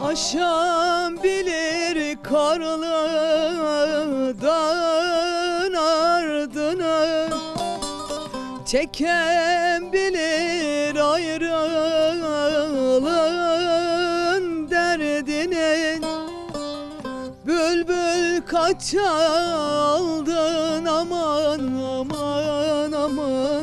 Aşan bilir karlı dağın ardını, çeken bilir ayrılığın derdini. Bülbül kaç aldın aman aman aman.